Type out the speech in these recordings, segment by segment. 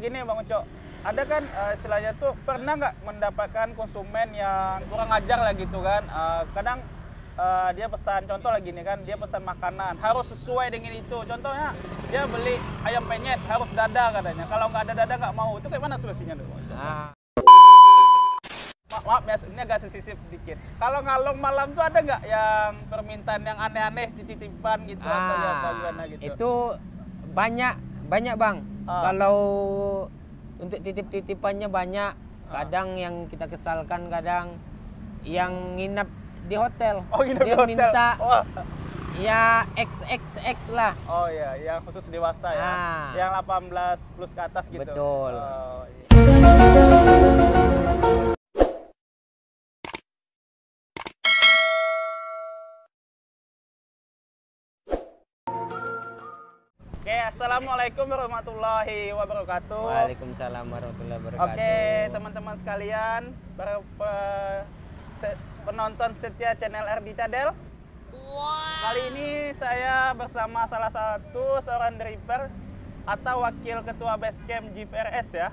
Gini Bang Uco, ada kan istilahnya tuh pernah nggak mendapatkan konsumen yang kurang ajar lah gitu kan? Kadang dia pesan, contoh lagi nih kan, dia pesan makanan harus sesuai dengan itu. Contohnya dia beli ayam penyet harus dada katanya. Kalau nggak ada dada nggak mau. Itu kayak mana solusinya tuh? Maaf ya, ini agak sisip sedikit. Kalau ngalong malam tuh ada nggak yang permintaan yang aneh-aneh titipan gitu atau ya bagaimana gitu? Itu banyak Bang. Kalau untuk titip-titipannya banyak. Kadang yang kita kesalkan, kadang yang nginep di hotel. Oh, nginep dia di hotel. Minta oh. ya XXX lah. Oh iya, yang khusus dewasa ya. Yang 18 plus ke atas gitu. Betul. Oh, iya. Oke, assalamualaikum warahmatullahi wabarakatuh. Waalaikumsalam warahmatullahi wabarakatuh. Oke, teman-teman sekalian, para penonton setia channel RD Cadel. Kali ini saya bersama salah satu seorang driver atau wakil ketua Basecamp GPRS ya.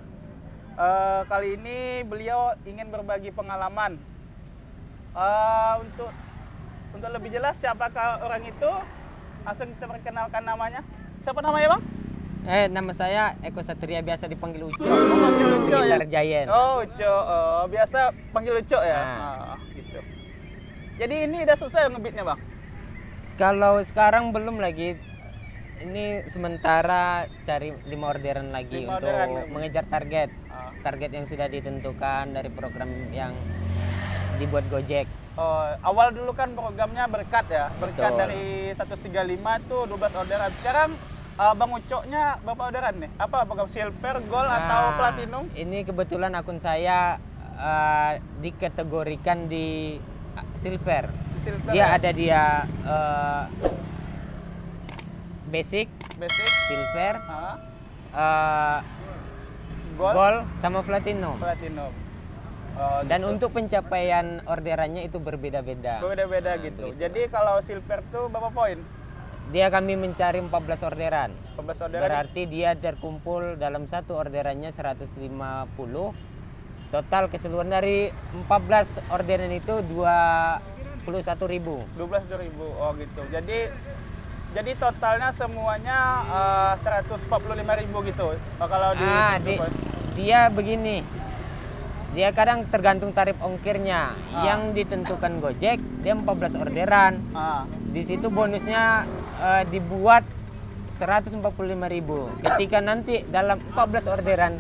Kali ini beliau ingin berbagi pengalaman. Untuk lebih jelas siapakah orang itu, langsung kita perkenalkan namanya. Siapa namanya Bang? Nama saya Eko Satria, biasa dipanggil Uco. Panggil Uco ya? Giant. Oh Uco, biasa panggil Uco ya? Gitu. Jadi ini udah selesai ngebitnya Bang? Kalau sekarang belum lagi. Ini sementara cari 5 orderan lagi untuk mengejar target. Target yang sudah ditentukan dari program yang dibuat Gojek. Awal dulu kan programnya berkat ya? Berkat. Betul. Dari 135 tuh 12 orderan. Sekarang Bang Ucoknya berapa orderan nih? Apa program silver, gold atau platinum? Ini kebetulan akun saya dikategorikan di silver. Dia ada basic, silver, gold sama platinum. Dan gitu. Untuk pencapaian orderannya itu berbeda-beda. Berbeda-beda gitu. Jadi kalau silver tuh berapa poin? Dia kami mencari 14 orderan. 14 orderan. Berarti dia terkumpul dalam satu orderannya 150. Total keseluruhan dari 14 orderan itu 21.000. 12.000. Oh gitu. Jadi totalnya semuanya 145.000 gitu. Kalau dia begini. Dia kadang tergantung tarif ongkirnya. Yang ditentukan Gojek dia 14 orderan. Di situ bonusnya dibuat 145.000. Ketika nanti dalam 14 orderan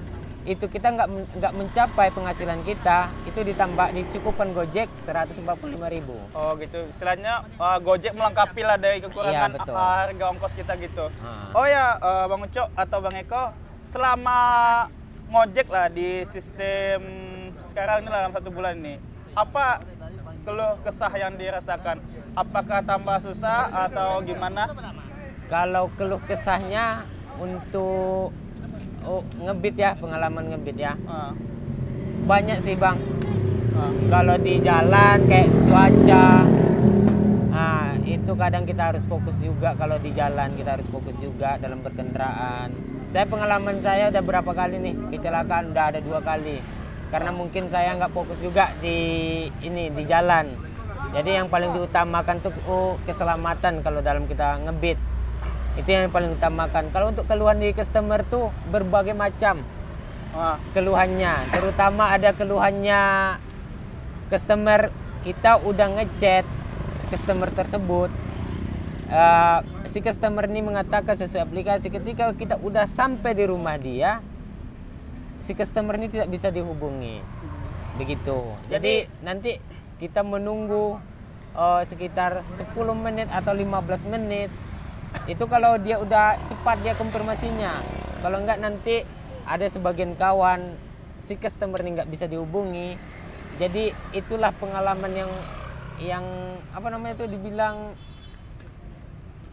itu kita nggak mencapai penghasilan kita, itu dicukupkan Gojek 145.000. Oh gitu, istilahnya Gojek melengkapi lah dari kekurangan harga ongkos kita gitu. Oh ya Bang Uco atau Bang Eko, selama ngojek lah di sistem sekarang ini dalam 1 bulan ini, apa keluh kesah yang dirasakan? Apakah tambah susah atau gimana? Kalau keluh kesahnya untuk ngebit ya, pengalaman ngebit ya. Banyak sih Bang. Kalau di jalan kayak cuaca, itu kadang kita harus fokus juga. Kalau di jalan kita harus fokus juga dalam berkendaraan. Pengalaman saya udah berapa kali nih kecelakaan, udah ada 2 kali. Karena mungkin saya nggak fokus juga di jalan. Jadi yang paling diutamakan tuh keselamatan kalau dalam kita ngebit. Itu yang paling utamakan. Kalau untuk keluhan di customer tuh berbagai macam keluhannya. Terutama ada keluhannya customer kita udah ngechat customer tersebut. Si customer ini mengatakan sesuai aplikasi, ketika kita udah sampai di rumah dia, si customer ini tidak bisa dihubungi. Begitu. Jadi nanti kita menunggu sekitar 10 menit atau 15 menit. Itu kalau dia udah cepat dia konfirmasinya. Kalau enggak nanti ada sebagian kawan si customer ini nggak bisa dihubungi. Jadi itulah pengalaman yang apa namanya itu dibilang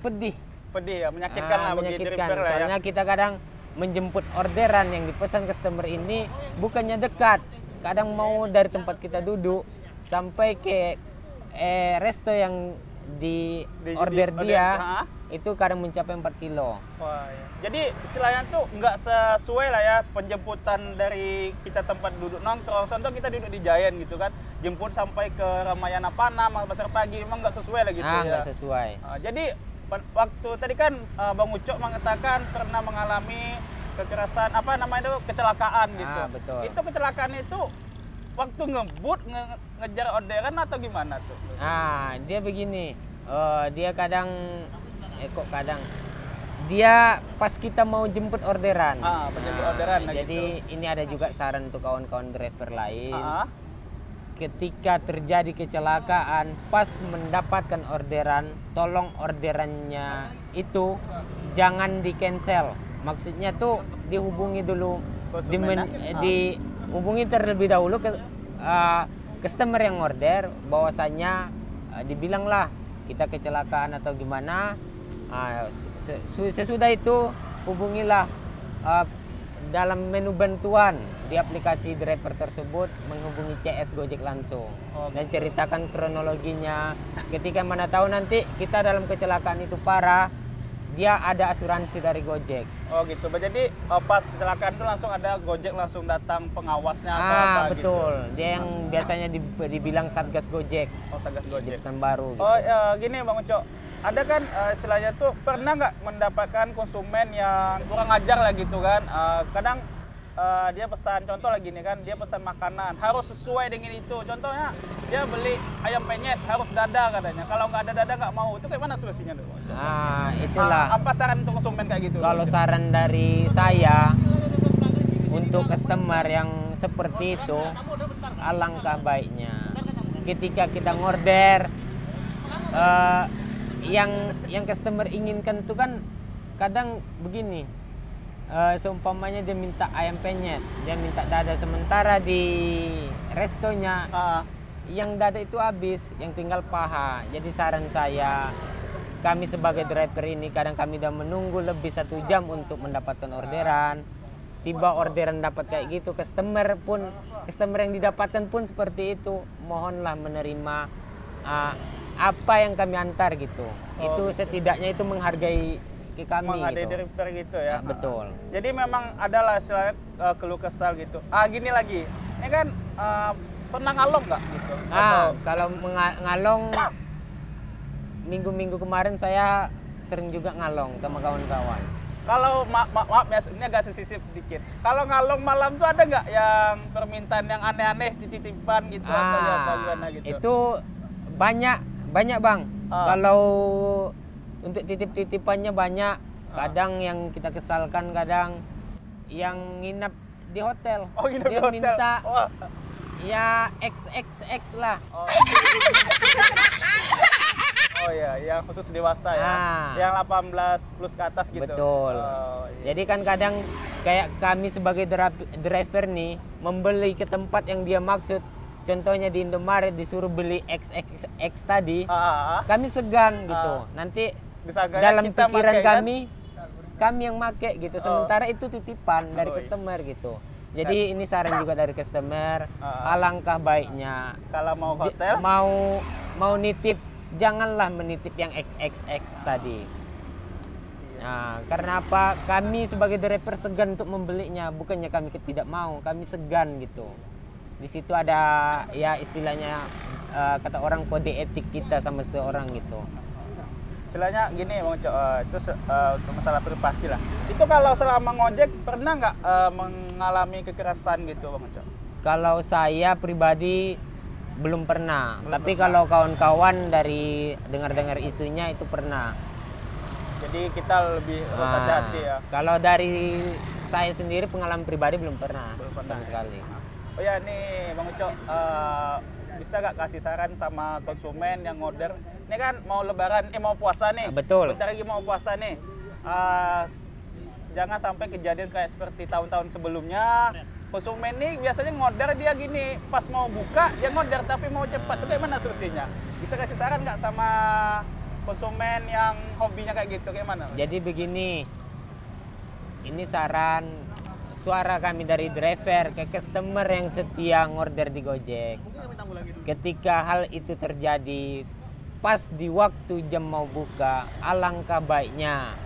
pedih ya, menyakitkan lah. Menyakitkan. Soalnya kita kadang menjemput orderan yang dipesan customer ini bukannya dekat, kadang mau dari tempat kita duduk sampai ke resto yang di order dia itu kadang mencapai 4 kilo. Wah, ya. Jadi istilahnya tuh nggak sesuai lah ya penjemputan dari kita tempat duduk nongkrong. Contoh kita duduk di Giant gitu kan, jemput sampai ke Ramayana Panam, Pasar Pagi, memang nggak sesuai lah gitu ya. Nggak sesuai. Jadi waktu tadi kan Bang Ucok mengatakan pernah mengalami kekerasan apa namanya itu kecelakaan gitu. Betul. Itu kecelakaan itu waktu ngebut ngejar orderan atau gimana tuh? Dia begini. Dia kadang dia pas kita mau jemput orderan. Jemput orderan. Jadi gitu. ini ada juga saran untuk kawan-kawan driver lain. Ketika terjadi kecelakaan, pas mendapatkan orderan, tolong orderannya itu jangan di cancel. Maksudnya tuh dihubungi dulu, dihubungi terlebih dahulu ke customer yang order, bahwasannya dibilanglah kita kecelakaan atau gimana. Sesudah itu hubungilah dalam menu bantuan di aplikasi driver tersebut, menghubungi CS Gojek langsung dan ceritakan kronologinya. Ketika mana tahu nanti kita dalam kecelakaan itu parah, dia ada asuransi dari Gojek. Oh gitu. Jadi pas kecelakaan itu langsung ada Gojek langsung datang pengawasnya atau apa betul. Gitu. Dia yang biasanya dibilang Satgas Gojek. Satgas Gojek. Kan baru. Gitu. Gini Bang Ucok. Ada kan istilahnya tuh pernah nggak mendapatkan konsumen yang kurang ajar lah gitu kan? Kadang dia pesan, contoh lagi nih kan, dia pesan makanan harus sesuai dengan itu. Contohnya dia beli ayam penyet harus dada katanya. Kalau nggak ada dada nggak mau. Itu kayak mana solusinya tuh? Itulah. Apa saran untuk konsumen kayak gitu? Kalau saran dari saya untuk customer yang seperti itu, alangkah baiknya ketika kita ngorder yang customer inginkan itu kan kadang begini. Seumpamanya dia minta ayam penyet, dia minta dada, sementara di restonya yang dada itu habis, yang tinggal paha. Jadi saran saya, kami sebagai driver ini kadang kami udah menunggu lebih 1 jam untuk mendapatkan orderan. Tiba orderan dapat kayak gitu, customer yang didapatkan pun seperti itu. Mohonlah menerima apa yang kami antar gitu. Itu setidaknya itu menghargai kami menghargai gitu. driver gitu ya. Betul. Jadi memang adalah istilahnya keluh kesal gitu. Gini lagi, ini kan pernah ngalong nggak gitu? Kalau ngalong, minggu-minggu kemarin saya sering juga ngalong sama kawan-kawan. Kalau maaf ya, ini agak sesisip dikit. Kalau ngalong malam tuh ada nggak yang permintaan yang aneh-aneh titipan gitu atau apa gimana gitu? Itu banyak Bang. Kalau untuk titip-titipannya banyak. Kadang yang kita kesalkan, kadang yang nginep di hotel. Nginep dia di hotel. Minta ya XXX lah. Yang khusus dewasa ya. Yang 18 plus ke atas gitu. Betul. Jadi kan kadang kayak kami sebagai driver nih membeli ke tempat yang dia maksud. Contohnya di Indomaret disuruh beli XXX tadi, kami segan gitu. Nanti dalam pikiran kami yang make gitu. Sementara itu titipan dari customer gitu. Jadi ini saran juga dari customer, alangkah baiknya kalau mau hotel, mau nitip, janganlah menitip yang XXX tadi. Karena apa? Kami sebagai driver segan untuk membelinya, bukannya kami tidak mau, kami segan gitu. Di situ ada ya istilahnya kata orang kode etik kita sama seorang gitu. Istilahnya gini Bang Ucok, itu untuk masalah privasi lah. Itu kalau selama ngojek pernah nggak mengalami kekerasan gitu Bang Ucok? Kalau saya pribadi belum pernah. Tapi kalau kawan-kawan dari dengar-dengar isunya itu pernah. Jadi kita lebih hati-hati ya. Kalau dari saya sendiri pengalaman pribadi belum pernah sama sekali. Oh ya nih Bang Ucok, bisa gak kasih saran sama konsumen yang order? Ini kan mau lebaran, mau puasa nih. Betul. Bentar lagi mau puasa nih. Jangan sampai kejadian kayak seperti tahun-tahun sebelumnya. Konsumen nih biasanya ngorder dia gini, pas mau buka dia ngorder tapi mau cepat. Itu kayak mana solusinya? Bisa kasih saran nggak sama konsumen yang hobinya kayak gitu, kayak mana? Jadi begini, ini saran suara kami dari driver ke customer yang setia ngorder di Gojek. Ketika hal itu terjadi, pas di waktu jam mau buka, alangkah baiknya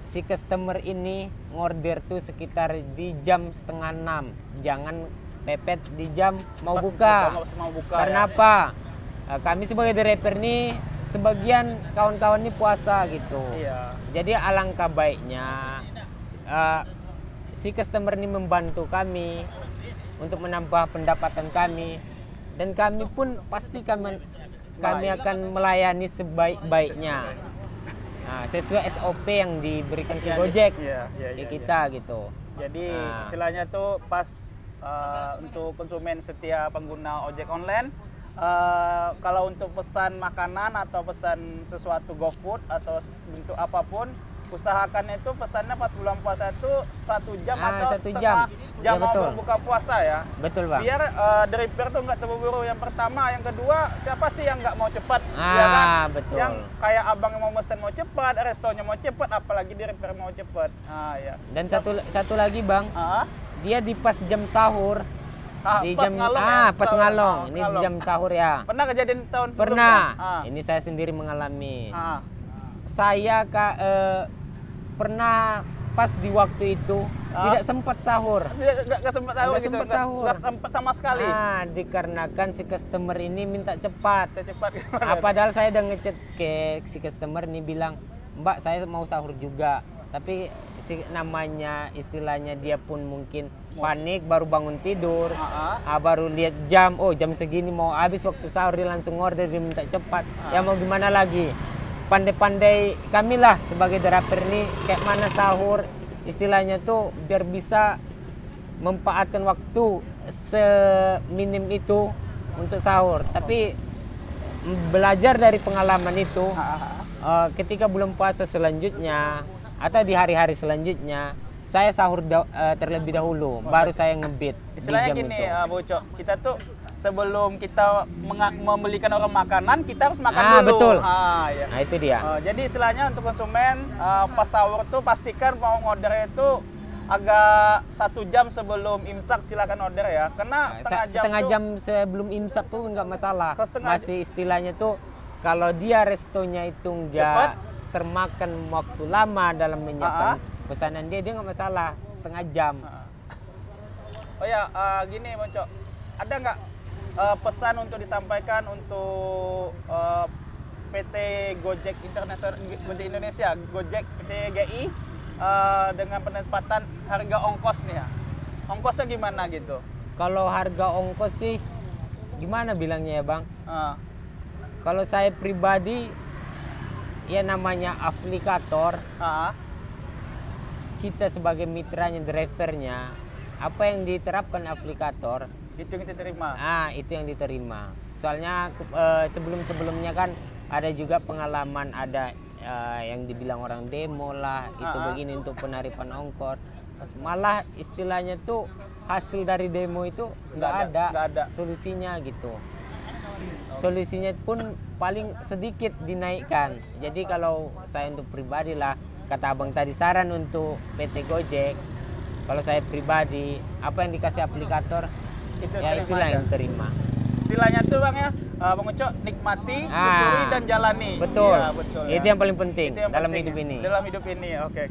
si customer ini ngorder tuh sekitar di jam 5:30, jangan pepet di jam mau buka. Karena apa? Kami sebagai driver nih, sebagian kawan-kawan ini puasa gitu. Iya. Jadi alangkah baiknya si customer ini membantu kami untuk menambah pendapatan kami, dan kami pun pasti kami akan melayani sebaik-baiknya. Nah, sesuai SOP yang diberikan ke Gojek di kita gitu. Jadi istilahnya tuh pas untuk konsumen setia pengguna ojek online, kalau untuk pesan makanan atau pesan sesuatu GoFood atau bentuk apapun, usahakan itu pesannya pas bulan puasa itu 1 jam atau 1 setengah jam ya, mau betul. berbuka puasa ya. Betul, Bang. Biar driver tuh nggak terburu-buru. Yang pertama, yang kedua, siapa sih yang nggak mau cepat? Ya kan? Betul. Yang kayak abang yang mau mesen mau cepat, restonya mau cepat, apalagi driver mau cepat. Ya. Dan satu lagi, Bang, dia di pas jam sahur. Di pas jam ngalong ya, pas ngalong. Ini di ngalong. jam sahur ya. Pernah kejadian tahun Pernah. sebelumnya? Ini saya sendiri mengalami. Saya Pernah pas di waktu itu tidak sempat sahur. Nggak sempat sahur Nggak gitu. sempat sahur. Nggak sempat sama sekali. Dikarenakan si customer ini minta cepat. Cepat. Padahal saya udah ngechat ke si customer ini bilang, Mbak saya mau sahur juga. Tapi si namanya istilahnya dia pun mungkin panik, baru bangun tidur, baru lihat jam, oh jam segini mau habis waktu sahur, dia langsung order, dia minta cepat. Ya mau gimana lagi? Pandai-pandai kami lah sebagai driver ini kayak mana sahur istilahnya tuh biar bisa memanfaatkan waktu seminim itu untuk sahur. Tapi belajar dari pengalaman itu, ketika bulan puasa selanjutnya atau di hari-hari selanjutnya, saya sahur terlebih dahulu, baru saya ngebit. Istilahnya gini, Bocok, kita tuh sebelum kita membelikan orang makanan, kita harus makan dulu. Betul. Ya. Nah itu dia. Jadi istilahnya untuk konsumen pas sahur tuh pastikan mau order itu agak 1 jam sebelum imsak silakan order ya. Karena setengah jam sebelum imsak tuh nggak masalah. Masih istilahnya tuh kalau dia restonya itu nggak termakan waktu lama dalam menyiapkan pesanan dia nggak masalah, setengah jam. Oh ya, gini Bocok, ada nggak pesan untuk disampaikan untuk PT Gojek Internasional, Gojek Indonesia, Gojek PT GI dengan penempatan harga ongkos nih ya? Ongkosnya gimana gitu? Kalau harga ongkos sih gimana bilangnya ya Bang? Kalau saya pribadi ya namanya aplikator, kita sebagai mitranya, drivernya, apa yang diterapkan aplikator itu yang diterima. Itu yang diterima. Soalnya sebelum-sebelumnya kan ada juga pengalaman ada yang dibilang orang demo lah, itu begini untuk penaripan ongkos. Malah istilahnya tuh hasil dari demo itu nggak ada solusinya gitu. Solusinya pun paling sedikit dinaikkan. Jadi kalau saya untuk pribadi lah, kata abang tadi saran untuk PT Gojek, kalau saya pribadi apa yang dikasih aplikator itulah yang terima. Istilahnya tuh Bang ya, Bang Ucok, nikmati, syukuri dan jalani. Betul. Ya, betul itu ya. yang paling penting dalam hidup ini. Dalam hidup ini, oke.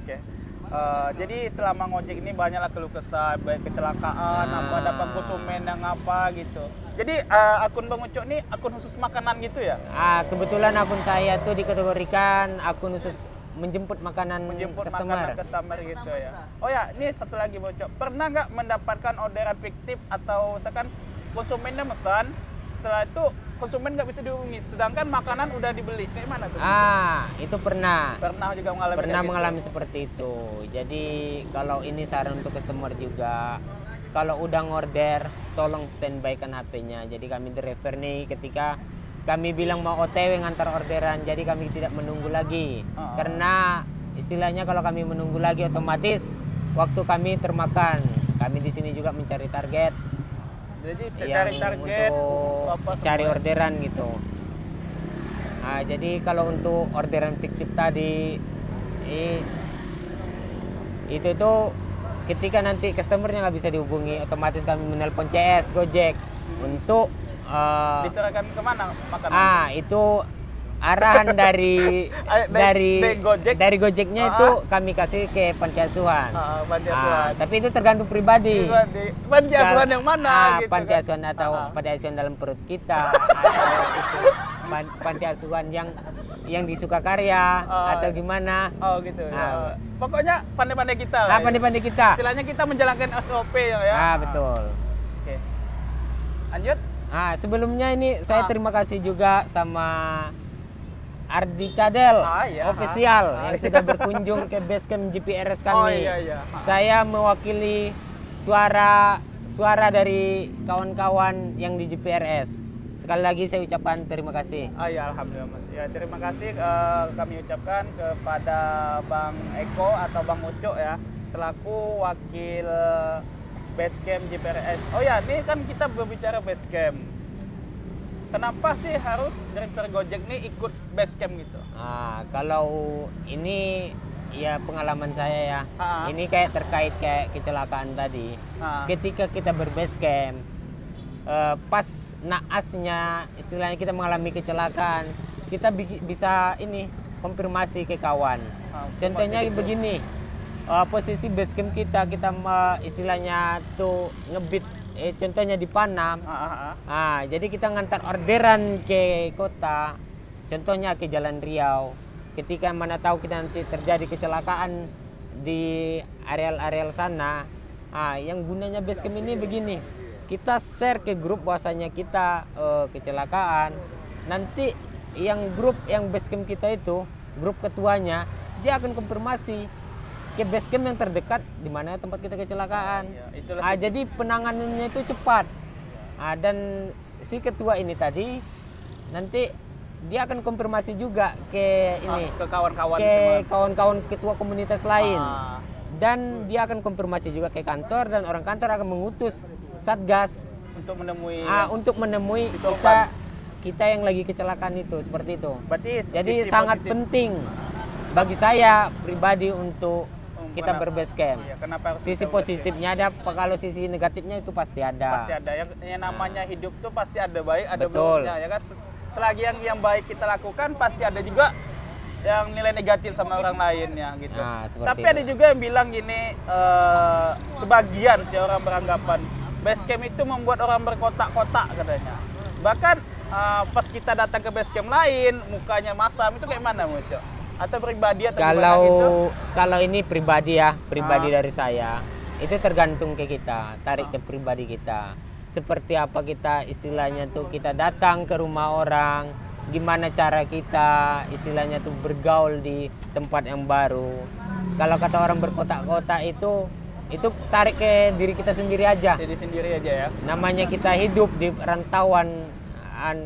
Jadi selama ngojek ini banyaklah keluh kesah, baik kecelakaan, dapat konsumen yang apa gitu. Jadi akun Bang Ucok ini akun khusus makanan gitu ya? Kebetulan akun saya tuh dikategorikan akun khusus menjemput makanan customer gitu ya. Oh ya, ini satu lagi Bocok. Pernah nggak mendapatkan orderan fiktif atau misalkan konsumennya mesan, setelah itu konsumen nggak bisa dihubungi, sedangkan makanan udah dibeli, kayak mana tuh? Itu pernah juga mengalami seperti itu. Jadi kalau ini saran untuk customer juga, kalau udah ngorder tolong standby kan HP-nya. Jadi kami driver nih ketika kami bilang mau OTW ngantar orderan, jadi kami tidak menunggu lagi. Karena istilahnya kalau kami menunggu lagi otomatis waktu kami termakan. Kami di sini juga mencari target. Jadi cari target untuk cari orderan gitu. Jadi kalau untuk orderan fiktif tadi itu tuh ketika nanti customernya nggak bisa dihubungi, otomatis kami menelpon CS Gojek untuk diserahkan kemana makanan? Itu arahan dari Gojek. dari Gojeknya itu kami kasih ke panti asuhan. Panti asuhan. Tapi itu tergantung pribadi. Panti asuhan yang mana gitu panti kan? asuhan atau panti asuhan dalam perut kita atau itu panti asuhan yang di Sukakarya atau gimana. Oh gitu. Pokoknya pandai-pandai kita lah. Pandai-pandai kita. Istilahnya kita menjalankan SOP ya. Betul. Oke. Lanjut. Sebelumnya ini saya terima kasih juga sama Ardi Cadel official yang sudah berkunjung ke basecamp GPRS kami. Saya mewakili suara dari kawan-kawan yang di GPRS. Sekali lagi saya ucapkan terima kasih. Ya alhamdulillah. Ya terima kasih kami ucapkan kepada Bang Eko atau Bang Ucok ya selaku wakil basecamp GPRS. Oh ya, ini kan kita berbicara basecamp. Kenapa sih harus direktur Gojek nih ikut basecamp gitu? Kalau ini ya pengalaman saya ya. Ini kayak terkait kayak kecelakaan tadi. Ketika kita berbasecamp, pas naasnya istilahnya kita mengalami kecelakaan, kita bisa ini konfirmasi ke kawan. Contohnya begini, posisi basecamp kita istilahnya tuh ngebit. Contohnya di Panam, jadi kita ngantar orderan ke kota, contohnya ke Jalan Riau. Ketika mana tahu kita nanti terjadi kecelakaan di areal-areal sana, yang gunanya basecamp ini begini, kita share ke grup bahwasanya kita kecelakaan. Nanti yang basecamp kita itu, grup ketuanya, dia akan konfirmasi ke basecamp yang terdekat di mana tempat kita kecelakaan. Jadi penanganannya itu cepat. Dan si ketua ini tadi nanti dia akan konfirmasi juga ke kawan-kawan ketua komunitas lain. Dan dia akan konfirmasi juga ke kantor dan orang kantor akan mengutus satgas untuk menemui kita yang lagi kecelakaan itu, seperti itu. Jadi sangat penting bagi saya pribadi untuk kita berbasecamp. Sisi positifnya ada, kalau sisi negatifnya itu pasti ada. Pasti ada. Yang namanya hidup tuh pasti ada baik, ada buruknya ya kan. Selagi yang baik kita lakukan, pasti ada juga yang nilai negatif sama orang lainnya gitu. Tapi ada juga yang bilang gini, sebagian sih orang beranggapan basecamp itu membuat orang berkotak-kotak katanya. Bahkan pas kita datang ke basecamp lain, mukanya masam, itu kayak mana Mucok? Atau pribadi atau kalau ini pribadi ya, dari saya, itu tergantung ke kita, tarik ke pribadi kita. Seperti apa kita istilahnya tuh kita datang ke rumah orang, gimana cara kita istilahnya tuh bergaul di tempat yang baru. Kalau kata orang berkotak-kotak itu tarik ke diri kita sendiri aja. Diri sendiri aja ya. Namanya kita hidup di rantauan.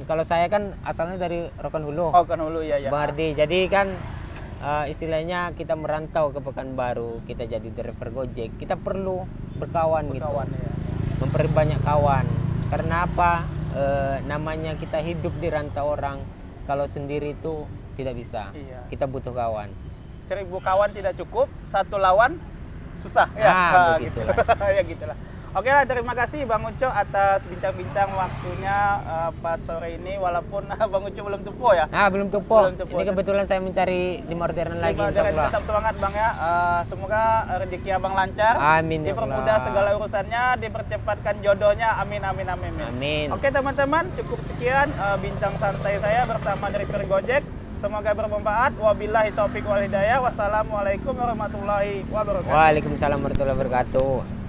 Kalau saya kan asalnya dari Rokanhulu. Rokanhulu ya. Bang Ardi. Jadi kan istilahnya kita merantau ke Pekanbaru, kita jadi driver Gojek, kita perlu berkawan gitu. Ya. Memperbanyak kawan. Karena apa? Namanya kita hidup di rantau orang. Kalau sendiri itu tidak bisa. Kita butuh kawan. 1000 kawan tidak cukup, 1 lawan susah begitulah. Ya gitulah. Oke lah, terima kasih Bang Ucok atas bincang-bincang waktunya pas sore ini, walaupun Bang Ucok belum tupo ya. Belum tupo. Ini kebetulan saya mencari 5 orderan lagi, insyaallah. Tetap semangat Bang ya. Semoga rezeki Abang lancar. Amin. Dipermudah segala urusannya, dipercepatkan jodohnya. Amin. Amin. Oke teman-teman, cukup sekian bincang santai saya bersama driver Gojek. Semoga bermanfaat. Wabillahi taufiq wal hidayah. Wassalamualaikum warahmatullahi wabarakatuh. Waalaikumsalam warahmatullahi wabarakatuh.